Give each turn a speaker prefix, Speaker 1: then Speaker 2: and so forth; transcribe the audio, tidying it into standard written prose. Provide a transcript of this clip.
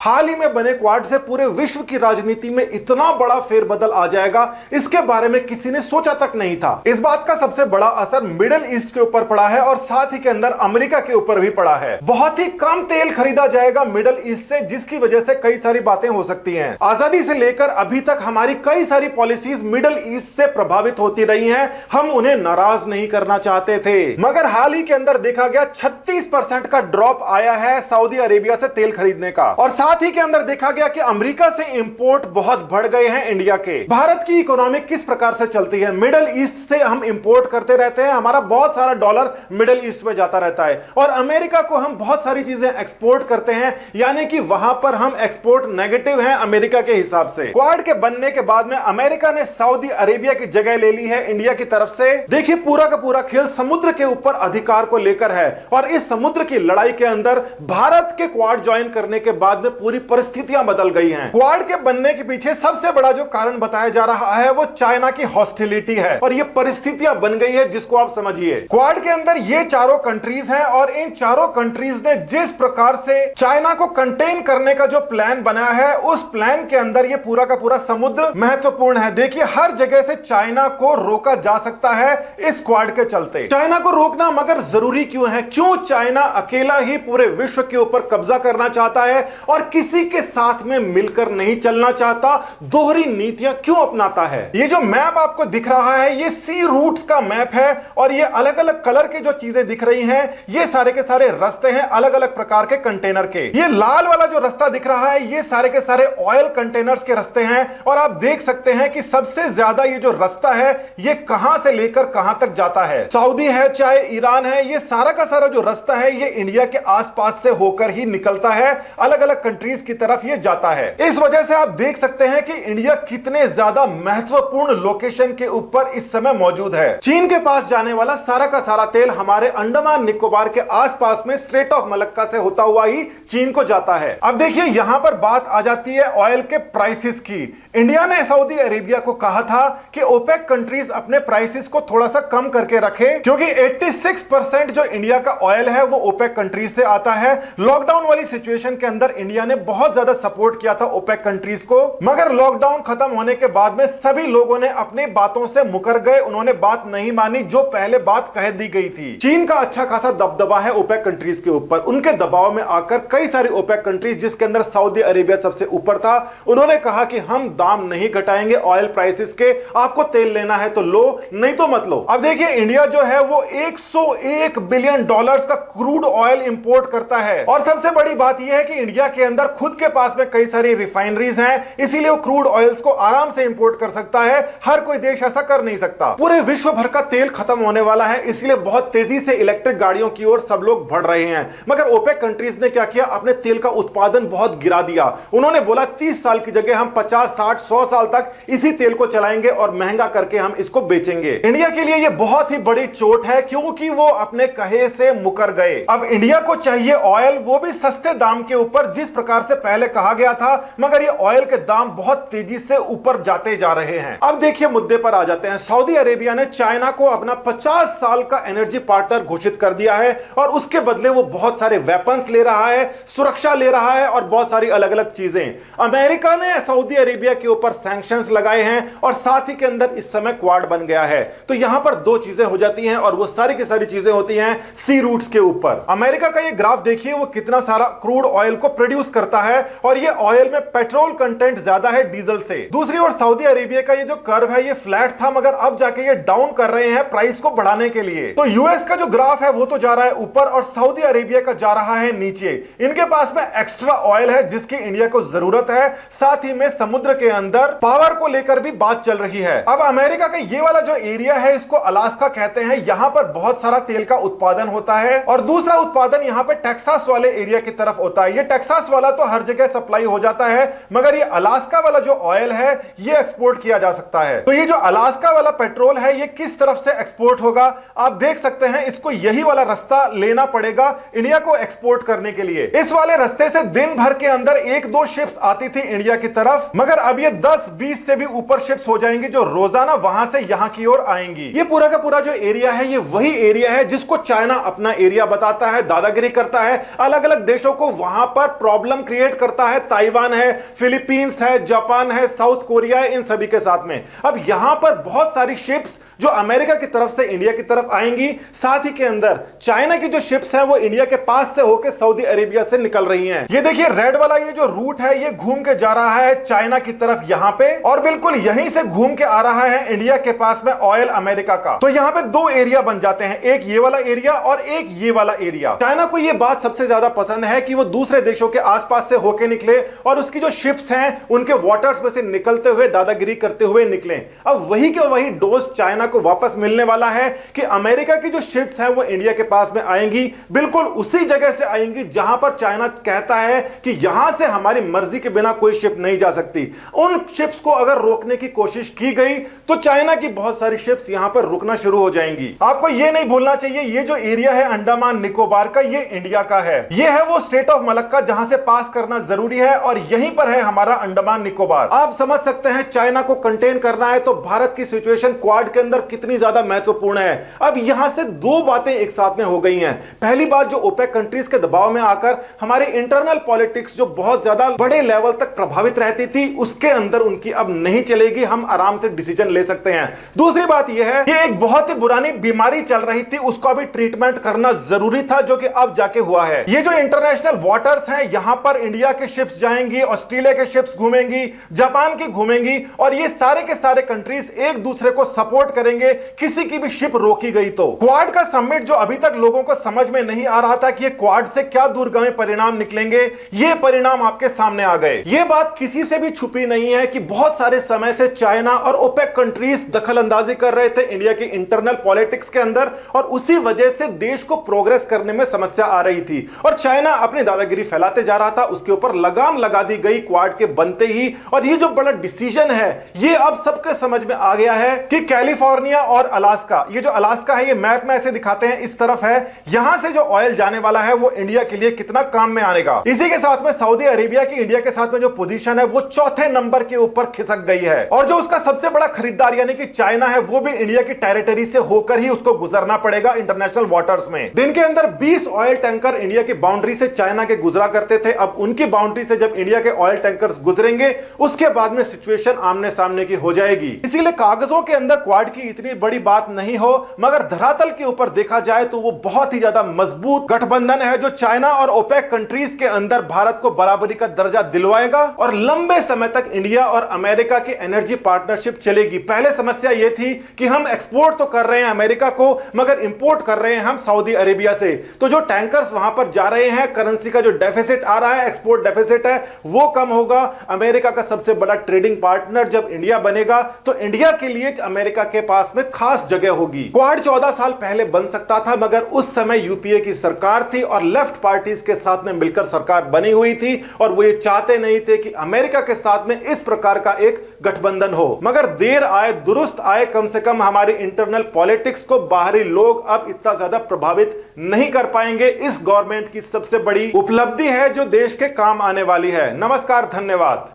Speaker 1: हाल ही में बने क्वाड से पूरे विश्व की राजनीति में इतना बड़ा फेरबदल आ जाएगा, इसके बारे में किसी ने सोचा तक नहीं था। इस बात का सबसे बड़ा असर मिडिल ईस्ट के ऊपर पड़ा है और साथ ही के अंदर अमेरिका के ऊपर भी पड़ा है। बहुत ही कम तेल खरीदा जाएगा मिडिल ईस्ट से, जिसकी वजह से कई सारी बातें हो सकती हैं। आजादी से लेकर अभी तक हमारी कई सारी पॉलिसीज मिडिल ईस्ट से प्रभावित होती रही हैं। हम उन्हें नाराज नहीं करना चाहते थे, मगर हाल ही के अंदर देखा गया 36% का ड्रॉप आया है सऊदी अरेबिया से तेल खरीदने का। और साथ ही के अंदर देखा गया कि अमेरिका से इंपोर्ट बहुत बढ़ गए हैं इंडिया के। भारत की इकोनॉमी किस प्रकार से चलती है, मिडिल ईस्ट से हम इंपोर्ट करते रहते हैं, हमारा बहुत सारा डॉलर मिडिल ईस्ट में जाता रहता है और अमेरिका को हम बहुत सारी चीजें एक्सपोर्ट करते हैं, यानी कि वहां पर हम एक्सपोर्ट नेगेटिव हैं अमेरिका के हिसाब से। क्वाड के बनने के बाद में अमेरिका ने सऊदी अरेबिया की जगह ले ली है इंडिया की तरफ से। देखिए, पूरा का पूरा खेल समुद्र के ऊपर अधिकार को लेकर है और इस समुद्र की लड़ाई के अंदर भारत के क्वाड ज्वाइन करने के बाद में पूरी परिस्थितियां बदल गई हैं। क्वाड के बनने के पीछे सबसे बड़ा जो कारण बताया जा रहा है वो चाइना की हॉस्टिलिटी है और ये परिस्थितियां बन गई है, जिसको आप समझिए। क्वाड के अंदर ये चारों कंट्रीज हैं और इन चारों कंट्रीज ने जिस प्रकार से चाइना को कंटेन करने का जो प्लान बनाया है, उस प्लान के अंदर ये पूरा का पूरा समुद्र महत्वपूर्ण है। देखिए, हर जगह से चाइना को रोका जा सकता है इस क्वाड के चलते। चाइना को रोकना मगर जरूरी क्यों है? क्यों चाइना अकेला ही पूरे विश्व के ऊपर कब्जा करना चाहता है और किसी के साथ में मिलकर नहीं चलना चाहता? दोहरी नीतियां क्यों अपनाता है? ये जो मैप आपको दिख रहा है, ये सी रूट्स का मैप है और ये अलग अलग कलर की जो चीजें दिख रही हैं, ये सारे के सारे रास्ते हैं अलग अलग प्रकार के कंटेनर के। ये लाल वाला जो रास्ता दिख रहा है, ये सारे के सारे ऑयल कंटेनर्स के रास्ते हैं और आप देख सकते हैं कि सबसे ज्यादा ये जो रास्ता है, ये कहां से लेकर कहां तक जाता है। सऊदी है चाहे ईरान है, ये सारा का सारा जो रास्ता है, ये इंडिया के आसपास से होकर ही निकलता है, अलग अलग कंट्रीज की तरफ ये जाता है। इस वजह से आप देख सकते हैं कि इंडिया कितने ज्यादा महत्वपूर्ण लोकेशन के ऊपर इस समय मौजूद है। चीन के पास जाने वाला सारा का सारा तेल हमारे अंडमान निकोबार के आसपास में स्ट्रेट ऑफ मलक्का से होता हुआ ही चीन को जाता है। अब देखिए, यहां पर बात आ जाती है ऑयल के प्राइसेस की। इंडिया ने सऊदी अरेबिया को कहा था कि ओपेक कंट्रीज अपने प्राइसेस को थोड़ा सा कम करके रखे, क्योंकि 86% जो इंडिया का ऑयल है वो ओपेक कंट्रीज से आता है। लॉकडाउन वाली सिचुएशन के अंदर इंडिया ने बहुत ज्यादा सपोर्ट किया था ओपेक कंट्रीज को, मगर लॉकडाउन खत्म होने के बाद में सभी लोगों ने अपनी बातों से मुकर गए। उन्होंने बात नहीं मानी जो पहले बात कह दी गई थी। चीन का अच्छा खासा दबदबा है ओपेक कंट्रीज के ऊपर। उनके दबाव में आकर कई सारी ओपेक कंट्रीज, जिसके अंदर सऊदी अरेबिया सबसे ऊपर था, उन्होंने कहा कि हम दाम नहीं घटाएंगे ऑयल प्राइसेस के, आपको तेल लेना है तो लो, नहीं तो मत लो। अब देखिए, इंडिया जो है वो 101 बिलियन डॉलर्स का क्रूड ऑयल इंपोर्ट करता है और सबसे बड़ी बात यह है कि इंडिया के अंदर खुद के पास में कई सारी रिफाइनरीज हैं, इसीलिए वो क्रूड ऑयल्स को आराम से इंपोर्ट कर सकता है। हर कोई देश ऐसा कर नहीं सकता। पूरे विश्व भर का तेल खत्म होने वाला है, इसलिए बहुत तेजी से इलेक्ट्रिक गाड़ियों की ओर सब लोग बढ़ रहे हैं। मगर ओपेक कंट्रीज ने क्या किया? अपने तेल का उत्पादन बहुत गिरा दिया। उन्होंने बोला 30 साल की जगह हम 50, 60, 100 साल तक इसी तेल को चलाएंगे और महंगा करके हम इसको बेचेंगे। इंडिया के लिए यह बहुत ही बड़ी चोट है, क्योंकि वो अपने कहे से मुकर गए। अब इंडिया को चाहिए ऑयल, वो भी सस्ते दाम के ऊपर, जिस प्रकार से पहले कहा गया था, मगर ये ऑयल के दाम बहुत तेजी से ऊपर जाते जा रहे हैं। अब देखिए, मुद्दे पर आ जाते हैं। सऊदी अरेबिया ने चाइना को अपना 50 साल का एनर्जी पार्टनर घोषित कर दिया है और उसके बदले वो बहुत सारे वेपन्स ले रहा है, सुरक्षा ले रहा है और बहुत सारी अलग अलग चीजें। अमेरिका ने सऊदी अरेबिया के ऊपर सैंक्शंस लगाए हैं और साथ ही के अंदर इस समय क्वाड बन गया है। तो यहां पर दो चीजें हो जाती हैं और वो सारी की सारी चीजें होती हैं सी रूट्स के ऊपर। अमेरिका का ये ग्राफ देखिए, वो कितना सारा क्रूड ऑयल को प्रोड्यूस करता है और ये ऑयल में पेट्रोल कंटेंट ज्यादा है डीजल से। दूसरी ओर सऊदी अरेबिया का ये जो कर्व है, ये फ्लैट था, मगर अब जाके ये डाउन कर रहे हैं प्राइस को बढ़ाने के लिए। तो यूएस का जो ग्राफ है वो तो जा रहा है ऊपर और सऊदी अरेबिया का जा रहा है नीचे। इनके पास में एक्स्ट्रा ऑयल है जिसकी इंडिया को जरूरत है, साथ ही में समुद्र के अंदर पावर को लेकर भी बात चल रही है। अब अमेरिका का ये वाला जो एरिया है, इसको अलास्का कहते हैं। यहां पर बहुत सारा तेल का उत्पादन होता है और दूसरा उत्पादन यहां पे टेक्सास वाले एरिया की तरफ होता है। ये टेक्सास वाला तो हर जगह सप्लाई हो जाता है, मगर ये अलास्का वाला जो ऑयल है, ये एक्सपोर्ट किया जा सकता है। तो ये जो अलास्का वाला पेट्रोल है, ये किस तरफ से एक्सपोर्ट होगा आप देख सकते हैं। इसको यही वाला रास्ता लेना पड़ेगा इंडिया को एक्सपोर्ट करने के लिए। इस वाले रास्ते से दिन भर के अंदर 1-2 शिप्स आती थी इंडिया की तरफ, मगर अब ये 10-20 से भी ऊपर शिप्स हो जाएंगी जो रोजाना वहां से यहां की ओर आएंगी। ये पूरा का पूरा जो एरिया है, ये वही एरिया है जिसको चाइना अपना एरिया बताता है, दादागिरी करता है, अलग अलग देशों को वहां पर प्रॉब्लम क्रिएट करता है। ताइवान है, फिलीपींस है, जापान है, साउथ कोरिया है, इन सभी के साथ में अब यहां पर बहुत सारी शिप्स जो अमेरिका की तरफ से इंडिया की तरफ आएंगी, साथ ही के अंदर चाइना की जो शिप्स हैं वो इंडिया के पास से होकर सऊदी अरेबिया से निकल रही हैं। ये देखिए रेड वाला ये जो रूट है ये घूम के जा रहा है चाइना की तरफ यहां पे, और बिल्कुल यहीं से घूम के आ रहा है इंडिया के पास में ऑयल अमेरिका का। तो यहां पे दो एरिया बन जाते हैं, एक ये वाला एरिया और एक ये वाला एरिया। चाइना को ये बात सबसे ज्यादा पसंद है कि वो दूसरे देशों के आसपास से होके निकले और उसकी जो शिप्स हैं उनके वाटर्स में से निकलते हुए दादागिरी करते हुए निकले। अब वही के वही डोज चाइना को वापस मिलने वाला है कि अमेरिका की जो शिप्स हैं वो इंडिया के पास में आएंगी, बिल्कुल उसी जगह से आएंगी जहां पर चाइना कहता है कि यहां से हमारी मर्जी के बिना कोई शिप नहीं जा सकती। उन शिप्स को अगर रोकने की कोशिश की गई तो चाइना की बहुत सारी शिप्स यहां पर रुकना शुरू हो जाएंगी। आपको यह नहीं भूलना चाहिए ये जो एरिया है अंडमान निकोबार का, ये इंडिया का है। ये है वो स्टेट ऑफ मलक्का जहां से पास करना जरूरी है और यहीं पर है हमारा अंडमान निकोबार। आप समझ सकते हैं चाइना को कंटेन करना है तो भारत की सिचुएशन क्वाड के अंदर कितनी ज्यादा महत्वपूर्ण है। अब यहां से दो बातें एक साथ में हो गई हैं। पहली बात, जो ओपेक कंट्रीज के दबाव में आकर हमारे इंटरनल पॉलिटिक्स जो बहुत ज्यादा बड़े लेवल तक प्रभावित रहती थी उसके अंदर उनकी अब नहीं चलेगी, हम आराम से डिसीजन ले सकते हैं। दूसरी बात यह है कि एक बहुत ही पुरानी बीमारी चल रही थी उसका भी ट्रीटमेंट करना जरूरी था जो कि अब जाके हुआ है। ये जो इंटरनेशनल वाटर्स हैं यहां पर इंडिया के शिप्स जाएंगी, ऑस्ट्रेलिया के शिप्स घूमेंगी, जापान की घूमेंगी और ये सारे के सारे कंट्रीज एक दूसरे को सपोर्ट करेंगे किसी की भी शिप रोकी गई तो। क्वाड का समिट जो अभी तक लोगों को समझ में नहीं आ रहा था कि ये क्वाड से क्या दूरगामी परिणाम निकलेंगे, ये परिणाम आपके सामने आ गए। ये बात किसी से भी छुपी नहीं है कि बहुत सारे समय से चाइना और ओपेक कंट्रीज दखल अंदाजी कर रहे थे इंडिया की इंटरनल पॉलिटिक्स के अंदर और उसी वजह से देश को प्रोग्रेस करने में समस्या आ रही थी और चाइना अपनी दादागिरी फैलाते जा रहा था। उसके ऊपर लगाम लगा दी गई क्वाड के बनते ही। और ये जो बड़ा डिसीजन है ये अब सबके समझ में आ गया है कि कैलिफोर्निया और अलास्का, ये जो अलास्का है ये मैप में ऐसे दिखाते हैं इस तरफ है, यहां से जो ऑयल जाने वाला है वो इंडिया के लिए कितना काम में आएगा। इसी के साथ में सऊदी अरेबिया की इंडिया के साथ में जो पोजीशन है वो चौथे नंबर के ऊपर खिसक गई है और जो उसका सबसे बड़ा खरीदार यानी कि चाइना है वो भी इंडिया की टेरिटरी से होकर ही उसको गुजरना पड़ेगा इंटरनेशनल वाटर्स में। दिन के अंदर 20 ऑयल टैंकर इंडिया की बाउंड्री से चाइना के गुजरा करते थे, अब उनकी बाउंड्री से जब इंडिया के ऑयल टैंकर्स गुजरेंगे उसके बाद में सिचुएशन आमने सामने की हो जाएगी। इसीलिए कागजों के अंदर क्वाड की इतनी बड़ी बात नहीं हो मगर धरातल के ऊपर देखा जाए तो वो बहुत ही ज्यादा मजबूत गठबंधन है जो चाइना और ओपेक कंट्रीज के अंदर भारत को बराबरी का दर्जा दिलवाएगा और लंबे समय तक इंडिया और अमेरिका की एनर्जी पार्टनरशिप चलेगी। पहले समस्या यह थी कि हम एक्सपोर्ट तो कर रहे हैं अमेरिका को मगर इंपोर्ट कर रहे हैं हम सऊदी अरेबिया से, तो जो टैंकर्स वहां पर जा रहे हैं करेंसी का जो डेफिसिट आ रहा है, एक्सपोर्ट डेफिसिट है वो कम होगा। अमेरिका का सबसे बड़ा ट्रेडिंग पार्टनर जब इंडिया बनेगा तो इंडिया के लिए अमेरिका के पास में खास जगह होगी। क्वाड 14 साल पहले बन सकता था मगर उस समय यूपीए की सरकार थी और लेफ्ट पार्टीज के साथ में मिलकर सरकार बनी हुई थी और वो ये चाहते नहीं थे कि अमेरिका के साथ में इस प्रकार का एक गठबंधन हो। मगर देर आए दुरुस्त आए, कम से कम हमारी इंटरनल पॉलिटिक्स को बाहरी लोग अब इतना ज्यादा प्रभावित नहीं कर पाएंगे। इस गवर्नमेंट की सबसे बड़ी उपलब्धि है जो देश के काम आने वाली है। नमस्कार, धन्यवाद।